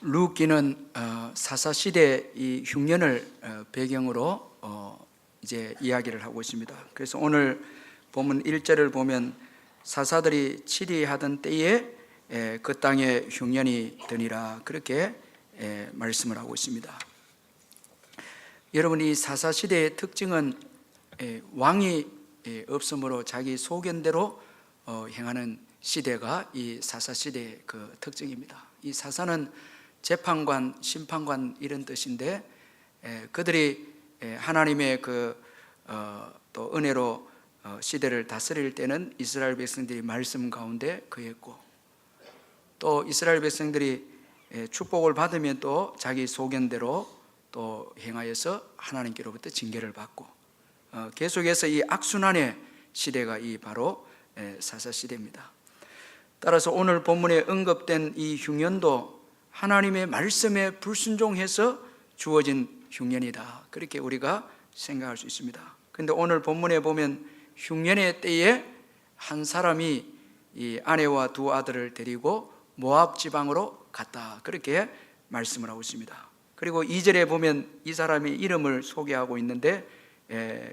룻기는 사사시대 이 흉년을 배경으로 이제 이야기를 하고 있습니다. 그래서 오늘 본문 1절을 보면 사사들이 치리하던 때에 그 땅에 흉년이 드니라, 그렇게 말씀을 하고 있습니다. 여러분, 이 사사시대의 특징은 왕이 없으므로 자기 소견대로 행하는 시대가 이 사사시대의 그 특징입니다. 이 사사는 재판관, 심판관 이런 뜻인데, 그들이 하나님의 또 은혜로 시대를 다스릴 때는 이스라엘 백성들이 말씀 가운데 거했고, 또 이스라엘 백성들이 축복을 받으면 또 자기 소견대로 또 행하여서 하나님께로부터 징계를 받고, 계속해서 이 악순환의 시대가 이 바로 사사시대입니다. 따라서 오늘 본문에 언급된 이 흉년도 하나님의 말씀에 불순종해서 주어진 흉년이다, 그렇게 우리가 생각할 수 있습니다. 그런데 오늘 본문에 보면 흉년의 때에 한 사람이 이 아내와 두 아들을 데리고 모압 지방으로 갔다, 그렇게 말씀을 하고 있습니다. 그리고 2절에 보면 이 사람의 이름을 소개하고 있는데,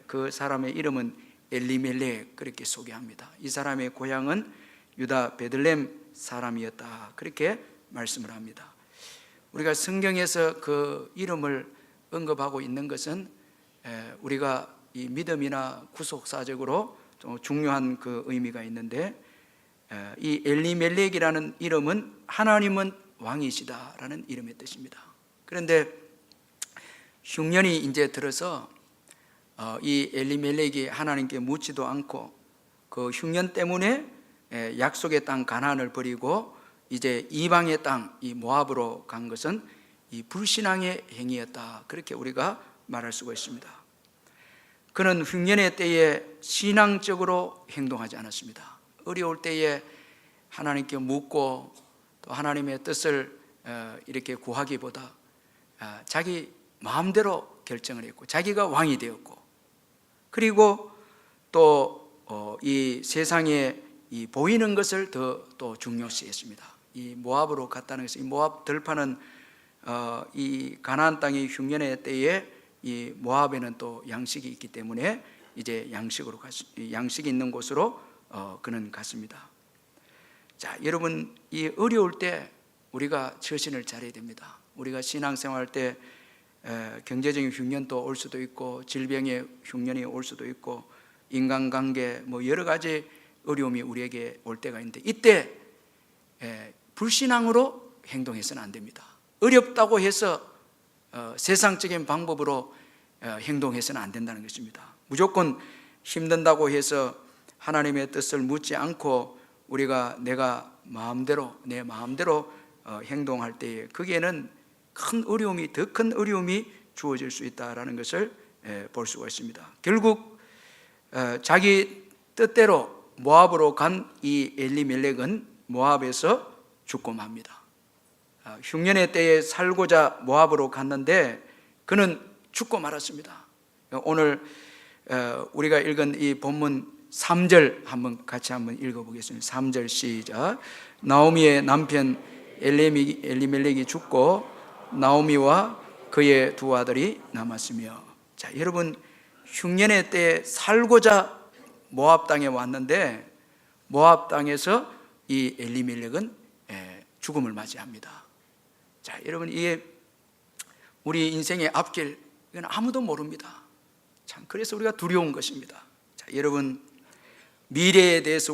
그 사람의 이름은 엘리멜렉, 그렇게 소개합니다. 이 사람의 고향은 유다 베들레헴 사람이었다, 그렇게 말씀을 합니다. 우리가 성경에서 그 이름을 언급하고 있는 것은 우리가 이 믿음이나 구속사적으로 좀 중요한 그 의미가 있는데, 이 엘리멜렉이라는 이름은 하나님은 왕이시다라는 이름의 뜻입니다. 그런데 흉년이 이제 들어서 이 엘리멜렉이 하나님께 묻지도 않고 그 흉년 때문에 약속의 땅 가나안을 버리고 이제 이방의 땅 이 모압으로 간 것은 이 불신앙의 행위였다, 그렇게 우리가 말할 수가 있습니다. 그는 흉년의 때에 신앙적으로 행동하지 않았습니다. 어려울 때에 하나님께 묻고 또 하나님의 뜻을 이렇게 구하기보다 자기 마음대로 결정을 했고, 자기가 왕이 되었고, 그리고 또 이 세상에 이 보이는 것을 또 중요시했습니다. 이 모압으로 갔다는 것은, 이 모압 들판은 이 가나안 땅의 흉년의 때에 이 모압에는 또 양식이 있기 때문에 이제 양식이 있는 곳으로 그는 갔습니다. 자, 여러분, 이 어려울 때 우리가 처신을 잘해야 됩니다. 우리가 신앙생활할 때 경제적인 흉년도 올 수도 있고, 질병의 흉년이 올 수도 있고, 인간관계 뭐 여러 가지 어려움이 우리에게 올 때가 있는데, 이때 불신앙으로 행동해서는 안 됩니다. 어렵다고 해서 세상적인 방법으로 행동해서는 안 된다는 것입니다. 무조건 힘든다고 해서 하나님의 뜻을 묻지 않고 우리가 내 마음대로 행동할 때에 거기에는 더 큰 어려움이 주어질 수 있다는 것을 볼 수가 있습니다. 결국 자기 뜻대로 모압으로 간 이 엘리멜렉은 모압에서 죽고 맙니다. 흉년의 때에 살고자 모압으로 갔는데 그는 죽고 말았습니다. 오늘 우리가 읽은 이 본문 3절 같이 한번 읽어보겠습니다. 3절 시작. 나오미의 남편 엘리멜렉이 죽고 나오미와 그의 두 아들이 남았으며. 자, 여러분, 흉년의 때에 살고자 모압 땅에 왔는데 모압 땅에서 이 엘리멜렉은 죽음을 맞이합니다. 자, 여러분, 이게 우리 인생의 앞길, 이건 아무도 모릅니다. 참, 그래서 우리가 두려운 것입니다. 자, 여러분, 미래에 대해서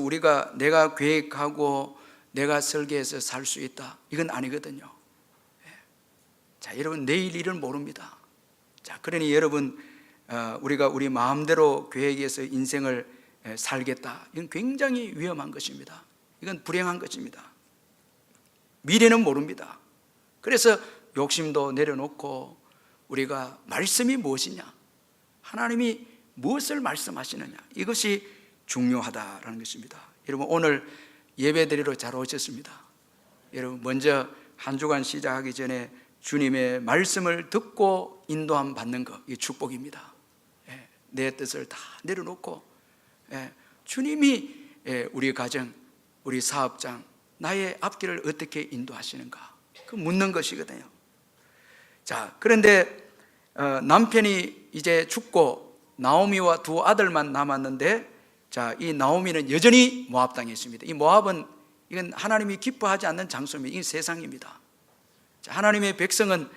내가 계획하고 내가 설계해서 살 수 있다, 이건 아니거든요. 자, 여러분, 내일 일은 모릅니다. 자, 그러니 여러분, 우리가 우리 마음대로 계획해서 인생을 살겠다, 이건 굉장히 위험한 것입니다. 이건 불행한 것입니다. 미래는 모릅니다. 그래서 욕심도 내려놓고 우리가 말씀이 무엇이냐, 하나님이 무엇을 말씀하시느냐, 이것이 중요하다라는 것입니다. 여러분, 오늘 예배드리러 잘 오셨습니다. 여러분, 먼저 한 주간 시작하기 전에 주님의 말씀을 듣고 인도함 받는 것, 이 축복입니다. 내 뜻을 다 내려놓고 주님이 우리 가정, 우리 사업장, 나의 앞길을 어떻게 인도하시는가, 그 묻는 것이거든요. 자, 그런데 남편이 이제 죽고 나오미와 두 아들만 남았는데, 자, 이 나오미는 여전히 모압 땅에 있습니다. 이 모압은 이건 하나님이 기뻐하지 않는 장소입니다. 이 세상입니다. 자, 하나님의 백성은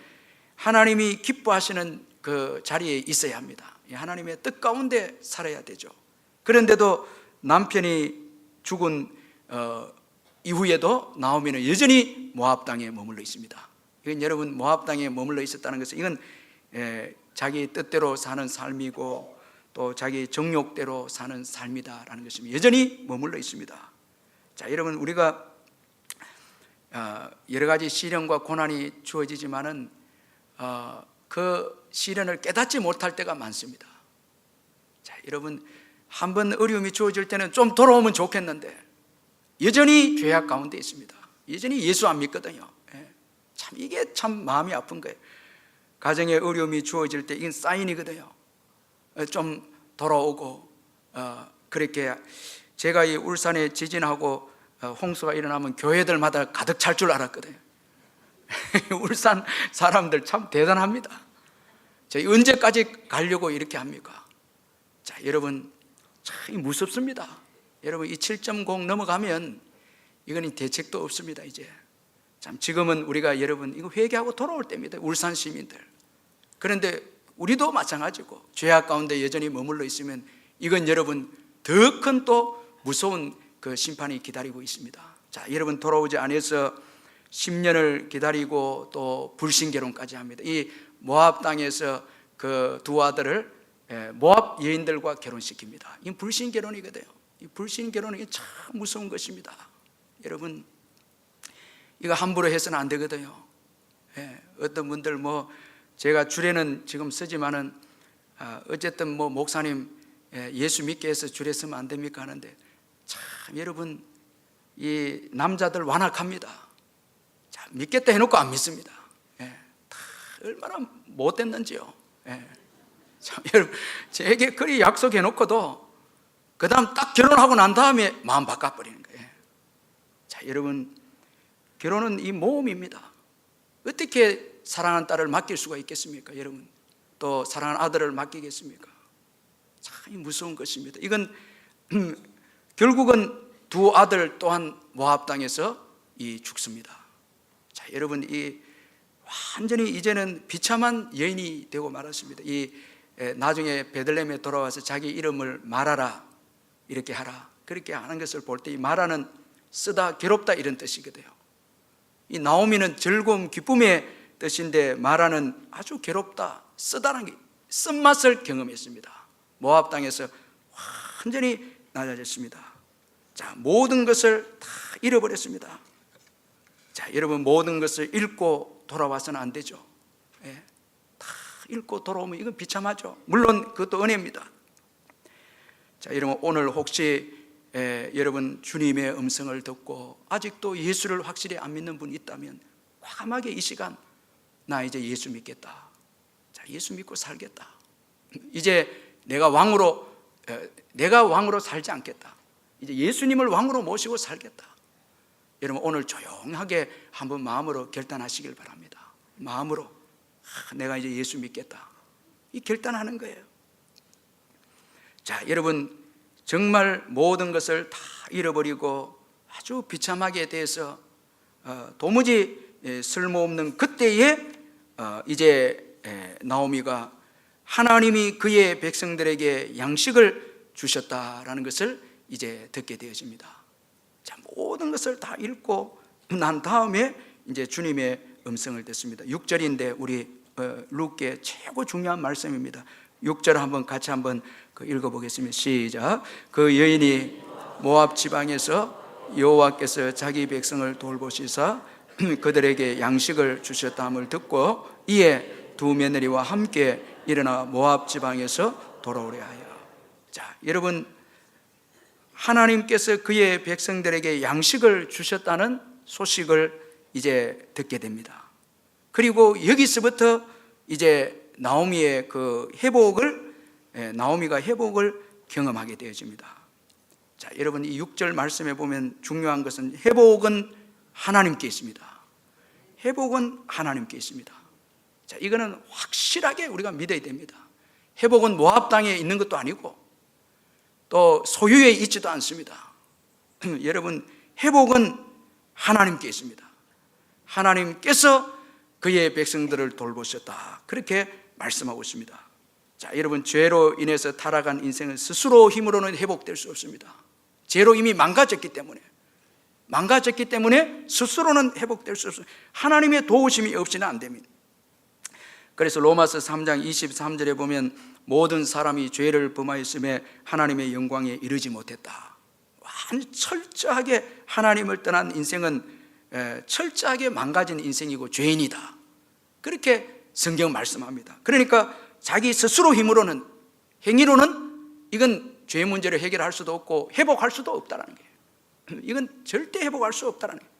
하나님이 기뻐하시는 그 자리에 있어야 합니다. 하나님의 뜻 가운데 살아야 되죠. 그런데도 남편이 죽은 이후에도 나오미는 여전히 모압 땅에 머물러 있습니다. 이건 여러분, 모압 땅에 머물러 있었다는 것은 이건 자기 뜻대로 사는 삶이고 또 자기 정욕대로 사는 삶이다라는 것입니다. 여전히 머물러 있습니다. 자, 여러분, 우리가 여러 가지 시련과 고난이 주어지지만은 그 시련을 깨닫지 못할 때가 많습니다. 자, 여러분, 한번 어려움이 주어질 때는 좀 돌아오면 좋겠는데 여전히 죄악 가운데 있습니다. 여전히 예수 안 믿거든요. 참, 이게 참 마음이 아픈 거예요. 가정에 어려움이 주어질 때 이건 사인이거든요. 좀 돌아오고, 그렇게 제가 이 울산에 지진하고 홍수가 일어나면 교회들마다 가득 찰 줄 알았거든요. 울산 사람들 참 대단합니다. 저희 언제까지 가려고 이렇게 합니까? 자, 여러분, 참 무섭습니다. 여러분, 이 7.0 넘어가면 이거는 대책도 없습니다. 이제 참, 지금은 우리가 여러분 이거 회개하고 돌아올 때입니다. 울산 시민들. 그런데 우리도 마찬가지고 죄악 가운데 여전히 머물러 있으면 이건 여러분 더 큰 또 무서운 그 심판이 기다리고 있습니다. 자, 여러분, 돌아오지 않아서 10년을 기다리고 또 불신결혼까지 합니다. 이 모압 땅에서 그 두 아들을 모압 여인들과 결혼시킵니다. 이 불신결혼이거든요. 이 불신결혼이 참 무서운 것입니다. 여러분, 이거 함부로 해서는 안 되거든요. 어떤 분들 제가 주례는 지금 쓰지만은 어쨌든 목사님 예수 믿게 해서 주례 쓰면 안 됩니까 하는데, 참 여러분, 이 남자들 완악합니다. 자, 믿겠다 해놓고 안 믿습니다. 다 얼마나 못됐는지요. 참, 여러분, 제게 그리 약속해놓고도 그 다음 딱 결혼하고 난 다음에 마음 바꿔버리는 거예요. 자, 여러분, 결혼은 이 모험입니다. 어떻게 사랑하는 딸을 맡길 수가 있겠습니까? 여러분, 또 사랑하는 아들을 맡기겠습니까? 참 무서운 것입니다. 이건 결국은 두 아들 또한 모압 땅에서 죽습니다. 자, 여러분, 이 완전히 이제는 비참한 여인이 되고 말았습니다. 나중에 베들레헴에 돌아와서 자기 이름을 마라라 이렇게 하라, 그렇게 하는 것을 볼 때 이 마라는 쓰다, 괴롭다 이런 뜻이거든요. 이 나오미는 즐거움, 기쁨의 뜻인데 마라는 아주 괴롭다, 쓰다라는 게 쓴맛을 경험했습니다. 모압 땅에서 완전히 낮아졌습니다. 자, 모든 것을 다 잃어버렸습니다. 자, 여러분, 모든 것을 잃고 돌아와서는 안 되죠. 다 잃고 돌아오면 이건 비참하죠. 물론 그것도 은혜입니다. 자, 여러분, 오늘 혹시 여러분 주님의 음성을 듣고 아직도 예수를 확실히 안 믿는 분이 있다면 과감하게 이 시간, 나 이제 예수 믿겠다. 자, 예수 믿고 살겠다. 이제 내가 왕으로 살지 않겠다. 이제 예수님을 왕으로 모시고 살겠다. 여러분, 오늘 조용하게 한번 마음으로 결단하시길 바랍니다. 마음으로 내가 이제 예수 믿겠다, 이 결단하는 거예요. 자, 여러분, 정말 모든 것을 다 잃어버리고 아주 비참하게 대해서 도무지 쓸모없는 그때에 이제 나오미가 하나님이 그의 백성들에게 양식을 주셨다라는 것을 이제 듣게 되어집니다. 자, 모든 것을 다 읽고 난 다음에 이제 주님의 음성을 듣습니다. 6절인데 우리 룻기의 최고 중요한 말씀입니다. 6절 한번 같이 한번 읽어보겠습니다. 시작. 그 여인이 모압 지방에서 여호와께서 자기 백성을 돌보시사 그들에게 양식을 주셨다함을 듣고 이에 두 며느리와 함께 일어나 모압 지방에서 돌아오려 하여. 자, 여러분, 하나님께서 그의 백성들에게 양식을 주셨다는 소식을 이제 듣게 됩니다. 그리고 여기서부터 이제 나오미의 나오미가 회복을 경험하게 되어집니다. 자, 여러분, 이 6절 말씀에 보면 중요한 것은 회복은 하나님께 있습니다. 회복은 하나님께 있습니다. 자, 이거는 확실하게 우리가 믿어야 됩니다. 회복은 모압 땅에 있는 것도 아니고 또 소유에 있지도 않습니다. 여러분, 회복은 하나님께 있습니다. 하나님께서 그의 백성들을 돌보셨다, 그렇게 말씀하고 있습니다. 자, 여러분, 죄로 인해서 타락한 인생은 스스로 힘으로는 회복될 수 없습니다. 죄로 이미 망가졌기 때문에 스스로는 회복될 수 없습니다. 하나님의 도우심이 없이는 안 됩니다. 그래서 로마서 3장 23절에 보면 모든 사람이 죄를 범하였음에 하나님의 영광에 이르지 못했다. 완전 철저하게 하나님을 떠난 인생은 철저하게 망가진 인생이고 죄인이다, 그렇게 성경 말씀합니다. 그러니까 자기 스스로 힘으로는, 행위로는 이건 죄 문제를 해결할 수도 없고 회복할 수도 없다는 거예요. 이건 절대 회복할 수 없다는 거예요.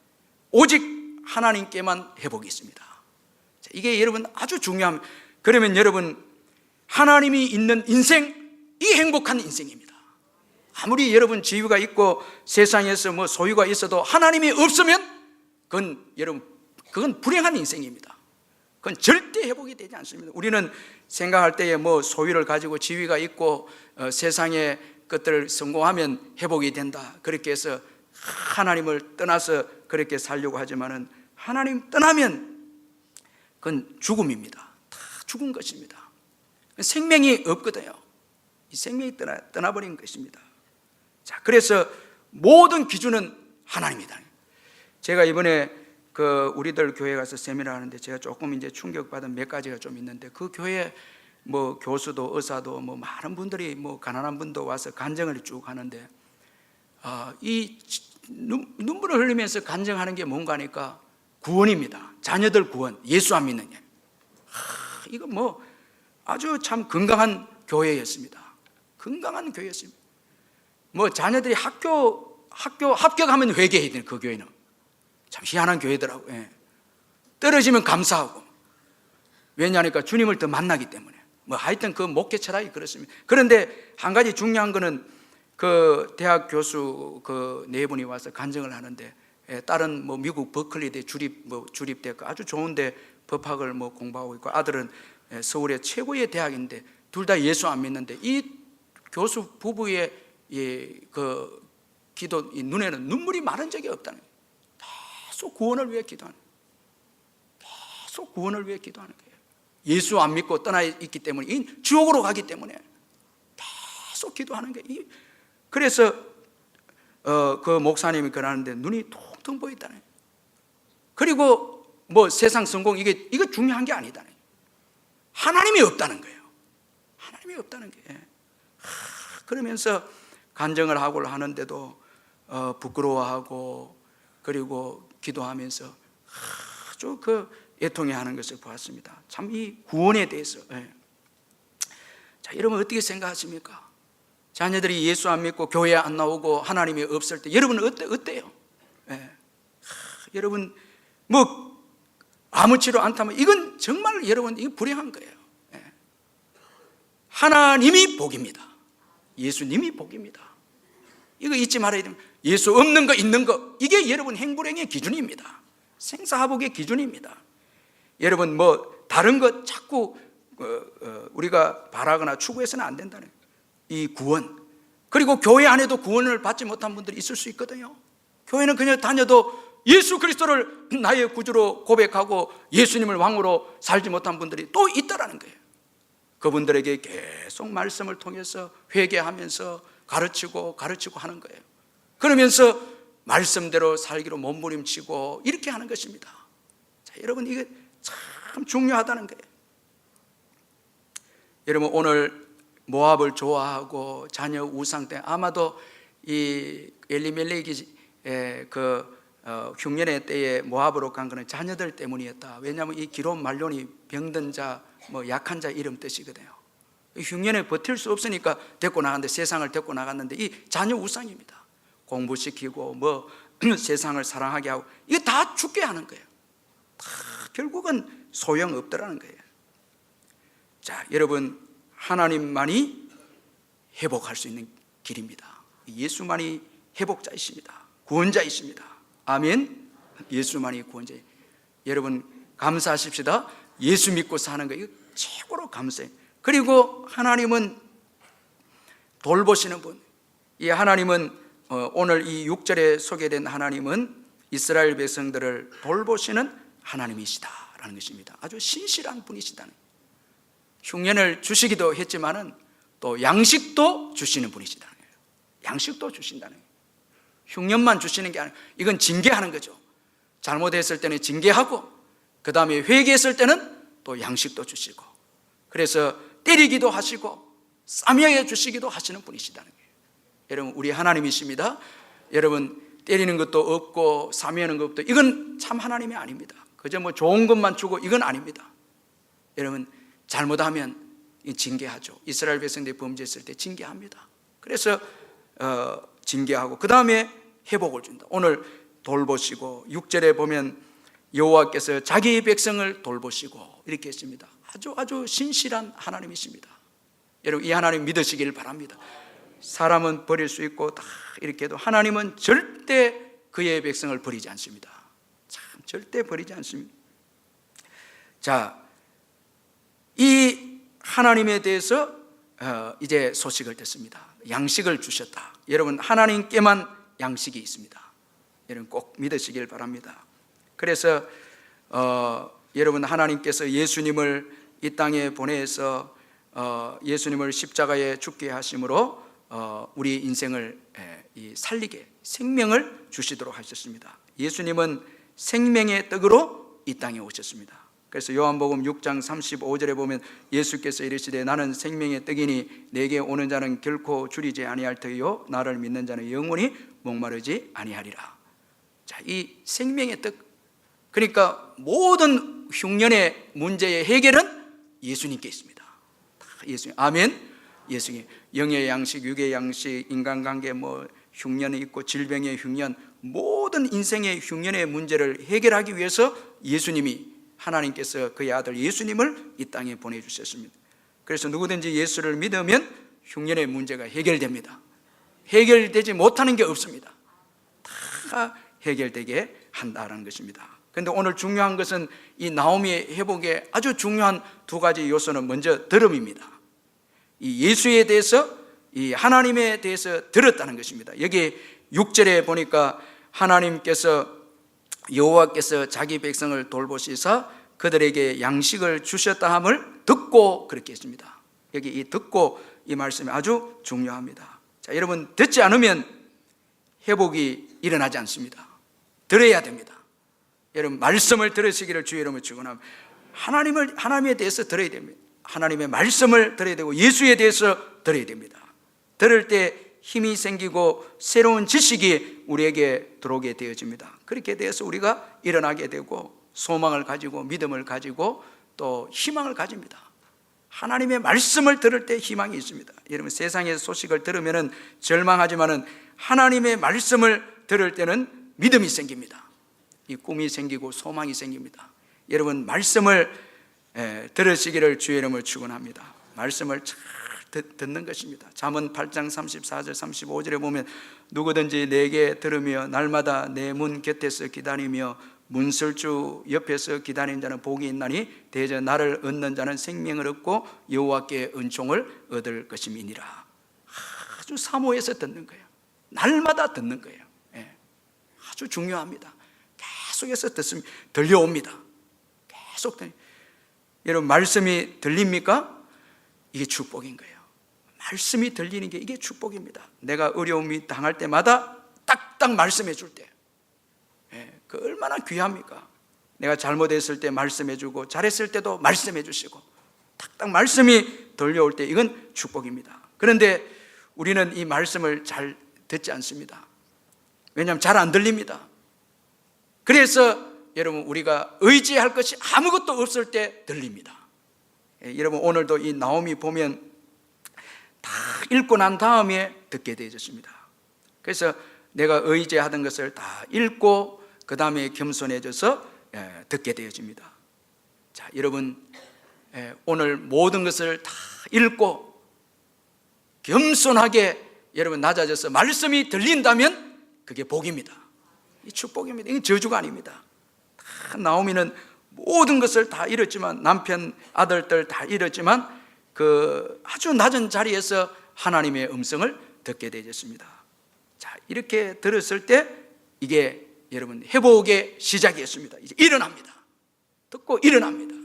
오직 하나님께만 회복이 있습니다. 이게 여러분 아주 중요합니다. 그러면 여러분, 하나님이 있는 인생, 이 행복한 인생입니다. 아무리 여러분 지위가 있고 세상에서 뭐 소유가 있어도 하나님이 없으면 그건 불행한 인생입니다. 그건 절대 회복이 되지 않습니다. 우리는 생각할 때에 뭐 소유를 가지고 지위가 있고 세상의 것들을 성공하면 회복이 된다, 그렇게 해서 하나님을 떠나서 그렇게 살려고 하지만은, 하나님 떠나면 그건 죽음입니다. 다 죽은 것입니다. 생명이 없거든요. 이 생명이 떠나버린 것입니다. 자, 그래서 모든 기준은 하나님이다. 제가 이번에 우리들 교회 가서 세미나 하는데 제가 조금 이제 충격받은 몇 가지가 좀 있는데, 그 교회 뭐 교수도 의사도 뭐 많은 분들이 뭐 가난한 분도 와서 간증을 쭉 하는데, 이 눈물을 흘리면서 간증하는 게 뭔가 하니까 구원입니다. 자녀들 구원, 예수 안 믿는 게. 이거 뭐 아주 참 건강한 교회였습니다. 건강한 교회였습니다. 뭐 자녀들이 학교 합격하면 회개해야 되는, 그 교회는 참 희한한 교회더라고요. 예. 떨어지면 감사하고, 왜냐하니까 주님을 더 만나기 때문에. 뭐 하여튼 그 목회 철학이 그렇습니다. 그런데 한 가지 중요한 거는 그 대학 교수 그 네 분이 와서 간증을 하는데, 딸은 뭐 미국 버클리대 주립대 아주 좋은데 법학을 뭐 공부하고 있고, 아들은 서울의 최고의 대학인데 둘 다 예수 안 믿는데, 이 교수 부부의 그 기도, 이 눈에는 눈물이 마른 적이 없다는 거예요. 계속 구원을 위해 기도하는 거예요. 계속 구원을 위해 기도하는 거예요. 예수 안 믿고 떠나 있기 때문에, 이 지옥으로 가기 때문에 계속 기도하는 거예요. 그래서 그 목사님이 그러는데 눈이 통통 보였다는 거예요. 그리고 뭐 세상 성공, 이거 중요한 게 아니다는 거예요. 하나님이 없다는 거예요. 하나님이 없다는 거예요. 그러면서 간증을 하고 하는데도 부끄러워하고, 그리고 기도하면서 아주 그 애통해하는 것을 보았습니다. 참 이 구원에 대해서. 자, 여러분 어떻게 생각하십니까? 자녀들이 예수 안 믿고 교회 안 나오고 하나님이 없을 때 여러분은 어때요? 여러분 뭐 아무렇지도 않다면 이건 정말 여러분 이거 불행한 거예요. 하나님이 복입니다. 예수님이 복입니다. 이거 잊지 말아야 됩니다. 예수 없는 거 있는 거, 이게 여러분 행불행의 기준입니다. 생사화복의 기준입니다. 여러분 뭐 다른 것 자꾸 우리가 바라거나 추구해서는 안 된다는 거예요. 이 구원, 그리고 교회 안에도 구원을 받지 못한 분들이 있을 수 있거든요. 교회는 그냥 다녀도 예수 그리스도를 나의 구주로 고백하고 예수님을 왕으로 살지 못한 분들이 또 있다라는 거예요. 그분들에게 계속 말씀을 통해서 회개하면서 가르치고 하는 거예요. 그러면서 말씀대로 살기로 몸부림치고 이렇게 하는 것입니다. 자, 여러분 이게 참 중요하다는 거예요. 여러분 오늘 모압을 좋아하고 자녀 우상 때 아마도 이 엘리멜렉이 흉년의 때에 모압으로 간 것은 자녀들 때문이었다. 왜냐하면 이 기럵 말론이 병든 자, 뭐 약한 자 이름 뜻이거든요. 흉년에 버틸 수 없으니까 데리고 나갔는데, 세상을 데리고 나갔는데 이 자녀 우상입니다. 공부시키고 뭐 세상을 사랑하게 하고 이거 다 죽게 하는 거예요. 다 결국은 소용없더라는 거예요. 자, 여러분 하나님만이 회복할 수 있는 길입니다. 예수만이 회복자이십니다. 구원자이십니다. 아멘. 예수만이 구원자입니다. 여러분 감사하십시다. 예수 믿고 사는 거 이거 최고로 감사해요. 그리고 하나님은 돌보시는 분. 이 하나님은 오늘 이 6절에 소개된 하나님은 이스라엘 백성들을 돌보시는 하나님이시다라는 것입니다. 아주 신실한 분이시다는 거예요. 흉년을 주시기도 했지만은 또 양식도 주시는 분이시다는 거예요. 양식도 주신다는 거예요. 흉년만 주시는 게 아니고 이건 징계하는 거죠. 잘못했을 때는 징계하고 그 다음에 회개했을 때는 또 양식도 주시고, 그래서 때리기도 하시고 싸매어 주시기도 하시는 분이시다는 거예요. 여러분 우리 하나님이십니다. 여러분 때리는 것도 없고 싸매는 것도 이건 참 하나님이 아닙니다. 그저 뭐 좋은 것만 주고 이건 아닙니다. 여러분 잘못하면 징계하죠. 이스라엘 백성들이 범죄했을 때 징계합니다. 그래서 징계하고 그 다음에 회복을 준다. 오늘 돌보시고 6절에 보면 여호와께서 자기 백성을 돌보시고 이렇게 했습니다. 아주 신실한 하나님이십니다. 여러분 이 하나님 믿으시길 바랍니다. 사람은 버릴 수 있고 다 이렇게 해도 하나님은 절대 그의 백성을 버리지 않습니다. 참 절대 버리지 않습니다. 자, 이 하나님에 대해서 이제 소식을 듣습니다. 양식을 주셨다. 여러분 하나님께만 양식이 있습니다. 여러분 꼭 믿으시길 바랍니다. 그래서 여러분 하나님께서 예수님을 이 땅에 보내서 예수님을 십자가에 죽게 하심으로 우리 인생을 살리게 생명을 주시도록 하셨습니다. 예수님은 생명의 떡으로 이 땅에 오셨습니다. 그래서 요한복음 6장 35절에 보면 예수께서 이르시되 나는 생명의 떡이니 내게 오는 자는 결코 줄이지 아니할 터이요 나를 믿는 자는 영원히 목마르지 아니하리라. 자, 이 생명의 떡, 그러니까 모든 흉년의 문제의 해결은 예수님께 있습니다. 다 예수님. 아멘. 예수님. 영의 양식, 육의 양식, 인간관계, 뭐 흉년이 있고 질병의 흉년, 모든 인생의 흉년의 문제를 해결하기 위해서 예수님이, 하나님께서 그의 아들 예수님을 이 땅에 보내주셨습니다. 그래서 누구든지 예수를 믿으면 흉년의 문제가 해결됩니다. 해결되지 못하는 게 없습니다. 다 해결되게 한다는 것입니다. 그런데 오늘 중요한 것은 이 나오미의 회복에 아주 중요한 두 가지 요소는 먼저 들음입니다. 이 예수에 대해서, 이 하나님에 대해서 들었다는 것입니다. 여기 6절에 보니까 하나님께서, 여호와께서 자기 백성을 돌보시사 그들에게 양식을 주셨다 함을 듣고 그렇게 했습니다. 여기 이 듣고 이 말씀이 아주 중요합니다. 자, 여러분 듣지 않으면 회복이 일어나지 않습니다. 들어야 됩니다. 여러분 말씀을 들으시기를 주의 이름으로 축원합니다. 하나님에 대해서 들어야 됩니다. 하나님의 말씀을 들어야 되고 예수에 대해서 들어야 됩니다. 들을 때 힘이 생기고 새로운 지식이 우리에게 들어오게 되어집니다. 그렇게 돼서 우리가 일어나게 되고 소망을 가지고 믿음을 가지고 또 희망을 가집니다. 하나님의 말씀을 들을 때 희망이 있습니다. 여러분 세상의 소식을 들으면 절망하지만은 하나님의 말씀을 들을 때는 믿음이 생깁니다. 이 꿈이 생기고 소망이 생깁니다. 여러분 말씀을 들으시기를 주의 이름으로 축원합니다. 말씀을 잘 듣는 것입니다. 잠언 8장 34절 35절에 보면 누구든지 내게 들으며 날마다 내 문 곁에서 기다리며 문설주 옆에서 기다리는 자는 복이 있나니 대저 나를 얻는 자는 생명을 얻고 여호와께 은총을 얻을 것임이니라. 아주 사모해서 듣는 거예요. 날마다 듣는 거예요. 아주 중요합니다. 계속해서 듣습니다. 들려옵니다. 계속 여러분 말씀이 들립니까? 이게 축복인 거예요. 말씀이 들리는 게 이게 축복입니다. 내가 어려움이 당할 때마다 딱딱 말씀해 줄 때, 그 얼마나 귀합니까? 내가 잘못했을 때 말씀해 주고 잘했을 때도 말씀해 주시고 딱딱 말씀이 들려올 때 이건 축복입니다. 그런데 우리는 이 말씀을 잘 듣지 않습니다. 왜냐하면 잘 안 들립니다. 그래서 여러분 우리가 의지할 것이 아무것도 없을 때 들립니다. 여러분 오늘도 이 나오미 보면 다 읽고 난 다음에 듣게 되어졌습니다. 그래서 내가 의지하던 것을 다 읽고 그 다음에 겸손해져서 듣게 되어집니다. 자, 여러분 오늘 모든 것을 다 읽고 겸손하게 여러분 낮아져서 말씀이 들린다면 그게 복입니다. 이 축복입니다. 이건 저주가 아닙니다. 다 나오미는 모든 것을 다 잃었지만, 남편, 아들들 다 잃었지만 그 아주 낮은 자리에서 하나님의 음성을 듣게 되었습니다. 자, 이렇게 들었을 때 이게 여러분 회복의 시작이었습니다. 이제 일어납니다. 듣고 일어납니다.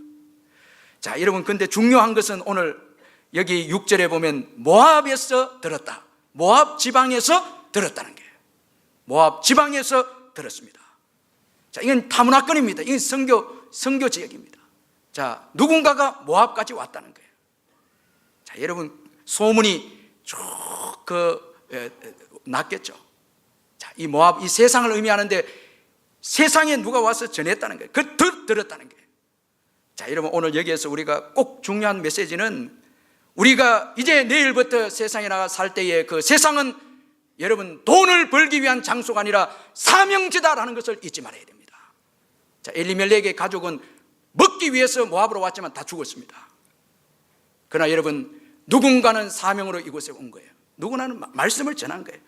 자, 여러분, 근데 중요한 것은 오늘 여기 6절에 보면 모압에서 들었다, 모압 지방에서 들었다는 거예요. 모압 지방에서 들었습니다. 자, 이건 타문화권입니다. 이건 선교 지역입니다. 자, 누군가가 모압까지 왔다는 거예요. 자, 여러분, 소문이 쭉 났겠죠. 자, 이 모압, 이 세상을 의미하는데 세상에 누가 와서 전했다는 거예요. 들었다는 거예요. 자, 여러분, 오늘 여기에서 우리가 꼭 중요한 메시지는, 우리가 이제 내일부터 세상에 나가 살 때에 그 세상은 여러분 돈을 벌기 위한 장소가 아니라 사명지다라는 것을 잊지 말아야 됩니다. 자, 엘리멜렉의 가족은 먹기 위해서 모압으로 왔지만 다 죽었습니다. 그러나 여러분, 누군가는 사명으로 이곳에 온 거예요. 누구나는 말씀을 전한 거예요.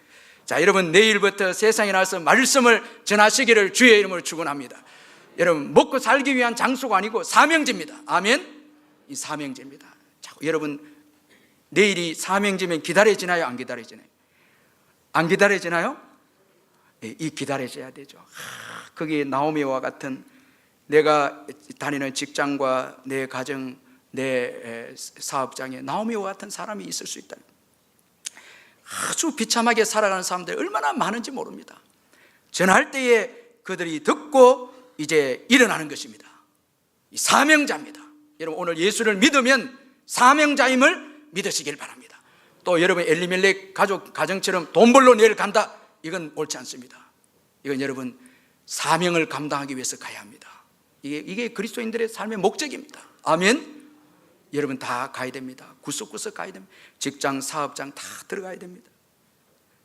자, 여러분, 내일부터 세상에 나와서 말씀을 전하시기를 주의 이름으로 축원합니다. 여러분, 먹고 살기 위한 장소가 아니고 사명지입니다. 아멘. 이 사명지입니다. 자, 여러분, 내일이 사명지면 기다려지나요? 안 기다려지나요? 안 기다려지나요? 이 기다려져야 되죠. 거기 나오미와 같은, 내가 다니는 직장과 내 가정, 내 사업장에 나오미와 같은 사람이 있을 수 있다. 아주 비참하게 살아가는 사람들이 얼마나 많은지 모릅니다. 전할 때에 그들이 듣고 이제 일어나는 것입니다. 이 사명자입니다. 여러분, 오늘 예수를 믿으면 사명자임을 믿으시길 바랍니다. 또 여러분, 엘리멜렉 가정처럼 돈 벌러 내일 간다, 이건 옳지 않습니다. 이건 여러분 사명을 감당하기 위해서 가야 합니다. 이게 그리스도인들의 삶의 목적입니다. 아멘. 여러분, 다 가야 됩니다. 구석구석 가야 됩니다. 직장, 사업장 다 들어가야 됩니다.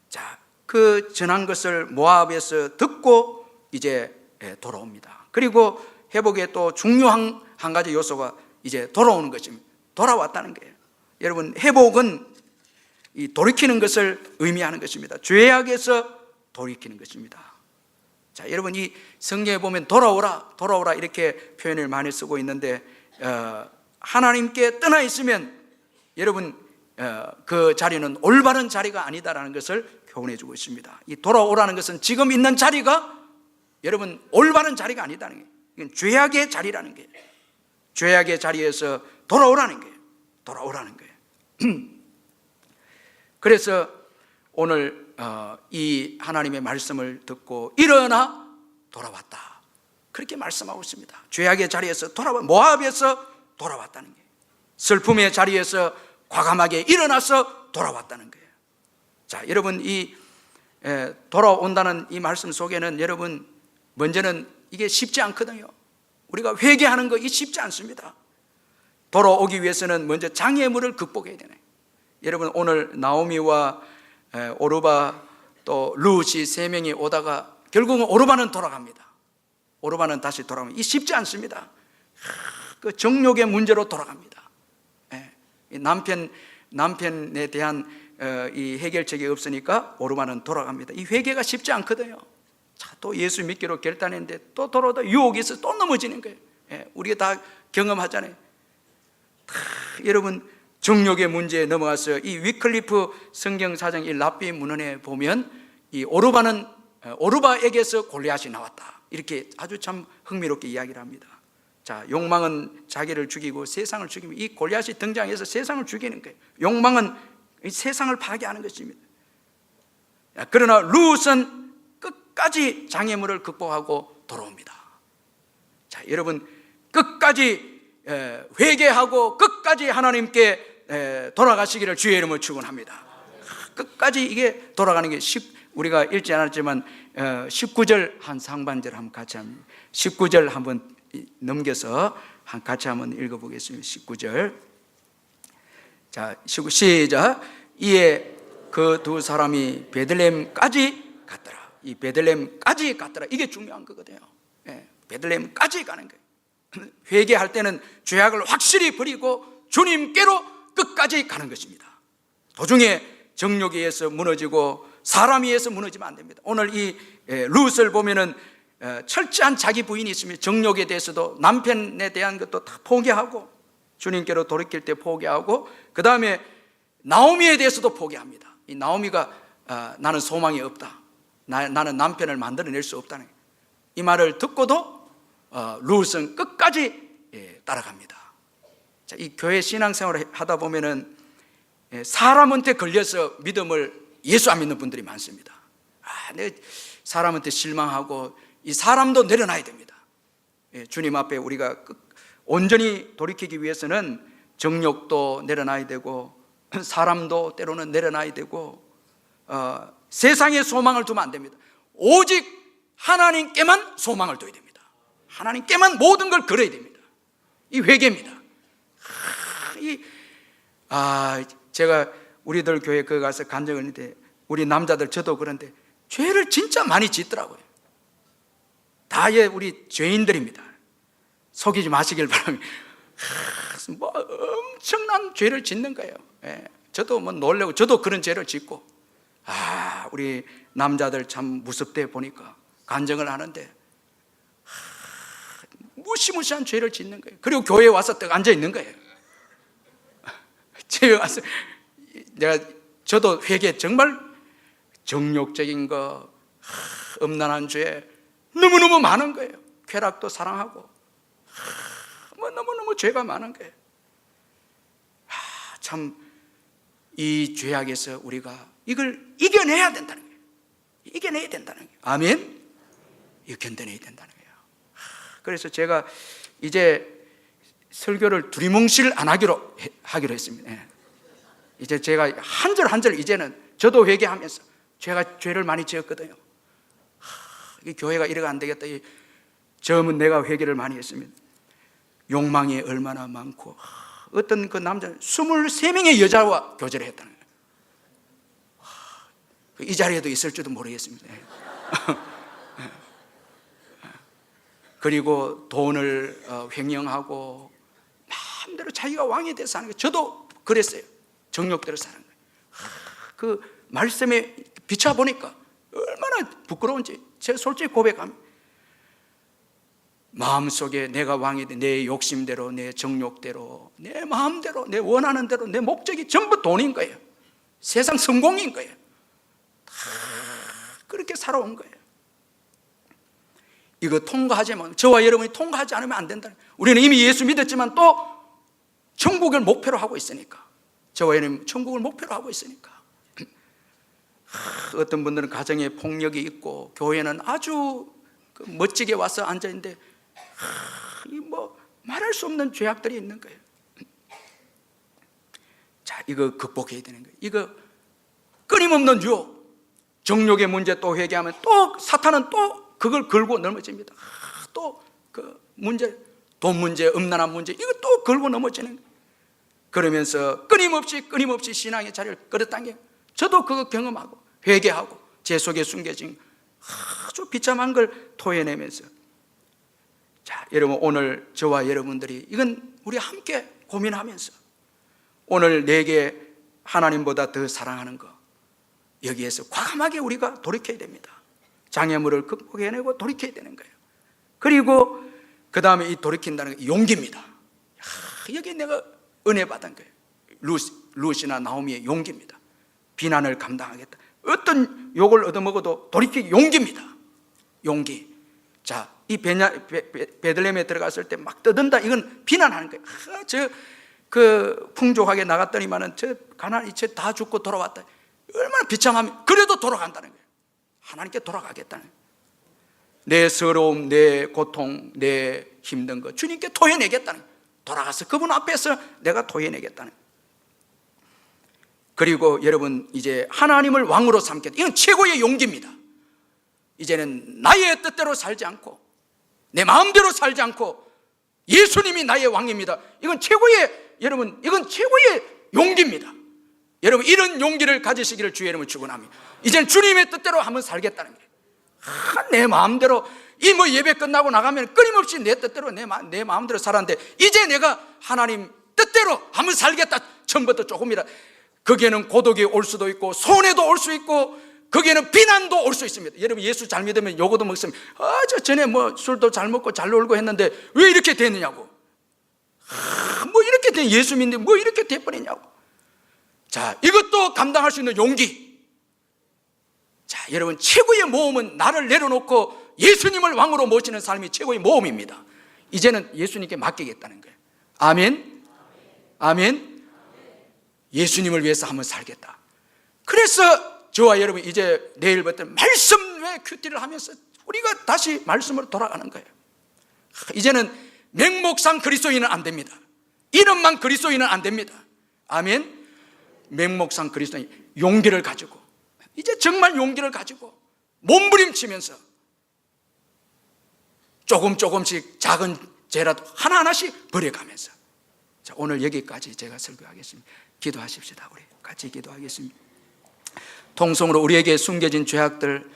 자, 그 전한 것을 모압에서 듣고 이제 돌아옵니다. 그리고 회복의 또 중요한 한 가지 요소가 이제 돌아오는 것입니다. 돌아왔다는 거예요. 여러분, 회복은 이 돌이키는 것을 의미하는 것입니다. 죄악에서 돌이키는 것입니다. 자, 여러분, 이 성경에 보면 돌아오라, 돌아오라 이렇게 표현을 많이 쓰고 있는데, 하나님께 떠나 있으면 여러분 그 자리는 올바른 자리가 아니다라는 것을 교훈해 주고 있습니다. 이 돌아오라는 것은 지금 있는 자리가 여러분 올바른 자리가 아니다는 거예요. 이건 죄악의 자리라는 거예요. 죄악의 자리에서 돌아오라는 거예요. 돌아오라는 거예요. 그래서 오늘 이 하나님의 말씀을 듣고 일어나 돌아왔다, 그렇게 말씀하고 있습니다. 죄악의 자리에서 돌아와, 모압에서 돌아왔다는 거예요. 슬픔의 자리에서 과감하게 일어나서 돌아왔다는 거예요. 자, 여러분, 이 돌아온다는 이 말씀 속에는 여러분, 먼저는 이게 쉽지 않거든요. 우리가 회개하는 거 이 쉽지 않습니다. 돌아오기 위해서는 먼저 장애물을 극복해야 되네. 여러분, 오늘 나오미와 오르바 또 룻이 세 명이 오다가 결국은 오르바는 돌아갑니다. 오르바는 다시 돌아갑니다. 이 쉽지 않습니다. 그 정욕의 문제로 돌아갑니다. 남편에 대한 이 해결책이 없으니까 오르바는 돌아갑니다. 이 회개가 쉽지 않거든요. 자, 또 예수 믿기로 결단했는데 또 돌아오다 유혹이 있어 또 넘어지는 거예요. 우리가 다 경험하잖아요. 여러분, 정욕의 문제에 넘어가서 이 위클리프 성경사정 이 랍비 문헌에 보면 이 오르바에게서 골리앗이 나왔다, 이렇게 아주 참 흥미롭게 이야기를 합니다. 자, 욕망은 자기를 죽이고 세상을 죽이면, 이 골리앗이 등장해서 세상을 죽이는 거예요. 욕망은 이 세상을 파괴하는 것입니다. 그러나 룻은 끝까지 장애물을 극복하고 돌아옵니다. 자, 여러분, 끝까지 회개하고 끝까지 하나님께 돌아가시기를 주의 이름으로 축원합니다. 끝까지 이게 돌아가는 게 우리가 읽지 않았지만 19절 한 상반절 한번 같이 합니다. 19절 한번 넘겨서 같이 한번 읽어보겠습니다. 19절. 자, 시작. 이에 그 두 사람이 베들레헴까지 갔더라. 이 베들레헴까지 갔더라, 이게 중요한 거거든요. 베들레헴까지 가는 거예요. 회개할 때는 죄악을 확실히 버리고 주님께로 끝까지 가는 것입니다. 도중에 정욕에 의해서 무너지고 사람에 의해서 무너지면 안 됩니다. 오늘 이 룻을 보면은 철저한 자기 부인이 있으면 정욕에 대해서도 남편에 대한 것도 다 포기하고 주님께로 돌이킬 때 포기하고, 그 다음에 나오미에 대해서도 포기합니다. 이 나오미가 나는 소망이 없다, 나는 남편을 만들어낼 수 없다는 이 말을 듣고도 룻은 끝까지 따라갑니다. 자, 이 교회 신앙생활을 하다 보면은 사람한테 걸려서 믿음을 예수 안 믿는 분들이 많습니다. 내 사람한테 실망하고 이 사람도 내려놔야 됩니다. 주님 앞에 우리가 온전히 돌이키기 위해서는 정욕도 내려놔야 되고 사람도 때로는 내려놔야 되고 세상에 소망을 두면 안 됩니다. 오직 하나님께만 소망을 둬야 됩니다. 하나님께만 모든 걸 걸어야 됩니다. 이 회개입니다. 제가 우리들 교회 그 가서 간증을 했는데 우리 남자들 저도 그런데 죄를 진짜 많이 짓더라고요. 다 우리 죄인들입니다. 속이지 마시길 바랍니다. 뭐 엄청난 죄를 짓는 거예요. 저도 뭐 놀래고 저도 그런 죄를 짓고, 우리 남자들 참 무섭대 보니까 간증을 하는데 무시무시한 죄를 짓는 거예요. 그리고 교회에 와서 딱 앉아 있는 거예요. 제가 와서 저도 회개, 정말 정욕적인 거, 음란한 죄 너무너무 많은 거예요. 쾌락도 사랑하고 너무너무 죄가 많은 거예요. 참 이 죄악에서 우리가 이걸 이겨내야 된다는 거예요. 이겨내야 된다는 거예요. 아멘. 견뎌내야 된다는 거예요. 그래서 제가 이제 설교를 두리뭉실 안 하기로 했습니다. 이제 제가 한 절 한 절 이제는 저도 회개하면서 제가 죄를 많이 지었거든요. 이 교회가 이래가 안 되겠다. 처음은 내가 회개를 많이 했습니다. 욕망이 얼마나 많고, 어떤 그 남자 23명의 여자와 교제를 했다는 거예요. 이 자리에도 있을지도 모르겠습니다. 그리고 돈을 횡령하고 마음대로 자기가 왕이 돼서 사는 거예요. 저도 그랬어요. 정욕대로 사는 거예요. 그 말씀에 비춰보니까 얼마나 부끄러운지 제가 솔직히 고백합니다. 마음속에 내가 왕이 돼, 내 욕심대로, 내 정욕대로, 내 마음대로, 내 원하는 대로 내 목적이 전부 돈인 거예요. 세상 성공인 거예요. 다 그렇게 살아온 거예요. 이거 통과하지만, 저와 여러분이 통과하지 않으면 안 된다. 우리는 이미 예수 믿었지만 또 천국을 목표로 하고 있으니까, 저와 여러분 천국을 목표로 하고 있으니까. 어떤 분들은 가정에 폭력이 있고 교회는 아주 멋지게 와서 앉아있는데 뭐 말할 수 없는 죄악들이 있는 거예요. 자, 이거 극복해야 되는 거예요. 이거 끊임없는 유혹, 정욕의 문제 또 회개하면 또 사탄은 또 그걸 걸고 넘어집니다. 또 그 문제, 돈 문제, 음란한 문제, 이거 또 걸고 넘어지는 거예요. 그러면서 끊임없이 신앙의 자리를 끌어당겨요. 저도 그거 경험하고 회개하고 제 속에 숨겨진 아주 비참한 걸 토해내면서, 자, 여러분 오늘 저와 여러분들이 이건 우리 함께 고민하면서 오늘 내게 하나님보다 더 사랑하는 거, 여기에서 과감하게 우리가 돌이켜야 됩니다. 장애물을 극복해내고 돌이켜야 되는 거예요. 그리고 그 다음에 이 돌이킨다는 게 용기입니다. 여기 내가 은혜 받은 거예요. 룻이나 나오미의 용기입니다. 비난을 감당하겠다. 어떤 욕을 얻어먹어도 돌이키기 용기입니다. 용기. 자, 이 베들레헴에 들어갔을 때 막 떠든다. 이건 비난하는 거예요. 그 풍족하게 나갔더니만은 저 가난이 다 죽고 돌아왔다. 얼마나 비참하면 그래도 돌아간다는 거예요. 하나님께 돌아가겠다는 거예요. 내 서러움, 내 고통, 내 힘든 거 주님께 토해내겠다는 거예요. 돌아가서 그분 앞에서 내가 토해내겠다는 거예요. 그리고 여러분 이제 하나님을 왕으로 삼겠다. 이건 최고의 용기입니다. 이제는 나의 뜻대로 살지 않고 내 마음대로 살지 않고 예수님이 나의 왕입니다. 이건 여러분 이건 최고의 용기입니다. 여러분 이런 용기를 가지시기를 주의 이름으로 축원합니다. 이제는 주님의 뜻대로 한번 살겠다는 거예요. 내 마음대로 이 뭐 예배 끝나고 나가면 끊임없이 내 뜻대로 내 마음대로 살았는데 이제 내가 하나님 뜻대로 한번 살겠다. 처음부터 조금이라, 거기에는 고독이 올 수도 있고 손해도 올 수 있고 거기에는 비난도 올 수 있습니다. 여러분 예수 잘 믿으면 요거도 먹으면 저 전에 뭐 술도 잘 먹고 잘 놀고 했는데 왜 이렇게 됐느냐고, 뭐 이렇게 된 예수 믿는데 뭐 이렇게 돼버리냐고. 자, 이것도 감당할 수 있는 용기. 자, 여러분 최고의 모험은 나를 내려놓고 예수님을 왕으로 모시는 삶이 최고의 모험입니다. 이제는 예수님께 맡기겠다는 거예요. 아멘. 아멘. 예수님을 위해서 한번 살겠다. 그래서 저와 여러분 이제 내일부터 말씀 외 큐티를 하면서 우리가 다시 말씀으로 돌아가는 거예요. 이제는 맹목상 그리스도인은 안 됩니다. 이름만 그리스도인은 안 됩니다. 아멘. 맹목상 그리스도인, 용기를 가지고, 이제 정말 용기를 가지고 몸부림치면서 조금씩 작은 죄라도 하나하나씩 버려가면서. 자, 오늘 여기까지 제가 설교하겠습니다. 기도하십시다. 우리 같이 기도하겠습니다. 통성으로 우리에게 숨겨진 죄악들,